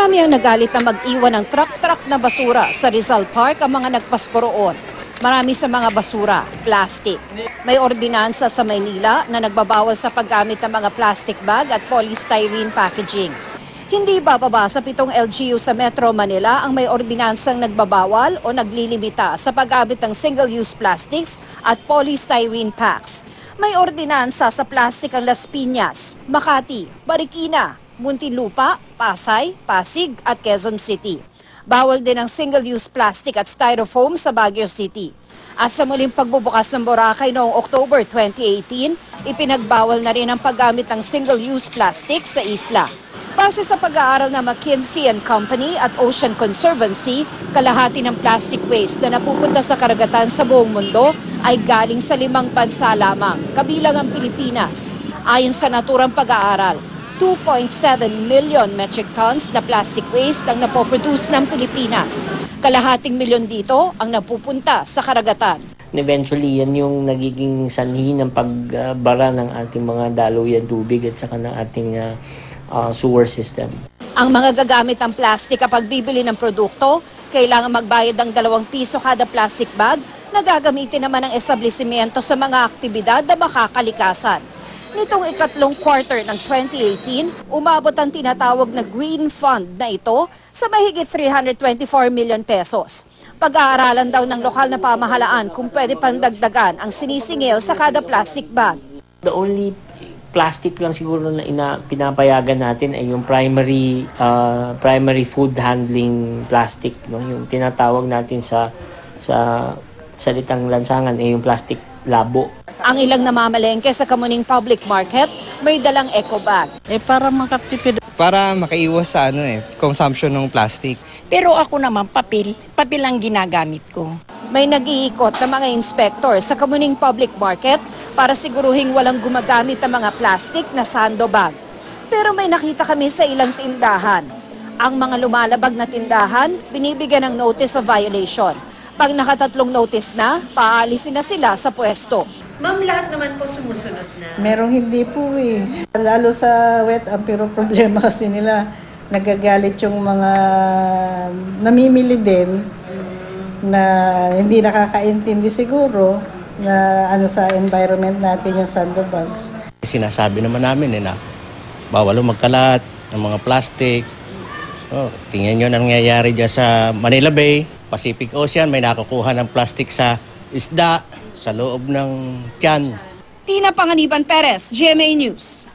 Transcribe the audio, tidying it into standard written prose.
Marami ang nagalit na mag-iwan ng truck-truck na basura sa Rizal Park ang mga nagpasko roon. Marami sa mga basura, plastic. May ordinansa sa Maynila na nagbabawal sa paggamit ng mga plastic bag at polystyrene packaging. Hindi bababa sa 7 LGU sa Metro Manila ang may ordinansang nagbabawal o naglilimita sa paggamit ng single-use plastics at polystyrene packs. May ordinansa sa plastic ang Las Piñas, Makati, Marikina, Muntinlupa, Pasay, Pasig at Quezon City. Bawal din ang single-use plastic at styrofoam sa Baguio City. At sa muling pagbubukas ng Boracay noong October 2018, ipinagbawal na rin ang paggamit ng single-use plastic sa isla. Base sa pag-aaral ng McKinsey & Company at Ocean Conservancy, kalahati ng plastic waste na napupunta sa karagatan sa buong mundo ay galing sa 5 bansa lamang, kabilang ang Pilipinas. Ayon sa naturang pag-aaral, 2.7 million metric tons na plastic waste ang napoproduce ng Pilipinas. Kalahating milyon dito ang napupunta sa karagatan. Eventually, yan yung nagiging sanhi ng pagbara ng ating mga daluyan tubig at saka ng ating sewer system. Ang mga gagamit ng plastic kapag bibili ng produkto, kailangan magbayad ng 2 piso kada plastic bag na gagamitin naman ng establishmento sa mga aktibidad na makakalikasan. Nitong ikatlong quarter ng 2018, umabot ang tinatawag na Green Fund na ito sa mahigit 324 million pesos. Pag-aaralan daw ng lokal na pamahalaan kung pwede pandagdagan ang sinisingil sa kada plastic bag. The only plastic lang siguro na pinapayagan natin ay yung primary food handling plastic, no? Yung tinatawag natin sa salitang lansangan ay yung plastic labo. Ang ilang namamalengke sa Kamuning Public Market may dalang eco bag. Para makatipid. Para makaiwas sa consumption ng plastic. Pero ako naman, papel ang ginagamit ko. May nag-iikot na mga inspector sa Kamuning Public Market para siguruhing walang gumagamit ng mga plastic na sando bag. Pero may nakita kami sa ilang tindahan. Ang mga lumalabag na tindahan, binibigyan ng notice of violation. Pag nakatatlong notice na, paalisin na sila sa pwesto. Ma'am, lahat naman po sumusunod na. Merong hindi po eh. Lalo sa wet, ang pero problema kasi nila, nagagalit yung mga namimili din na hindi nakakaintindi siguro na sa environment natin yung sandbags. Sinasabi naman namin na bawal magkalat ng mga plastic. Tingnan nyo nangyayari dyan sa Manila Bay, Pacific Ocean, may nakukuha ng plastic sa isda, sa loob ng tiyan. Tina Panganiban Perez, GMA News.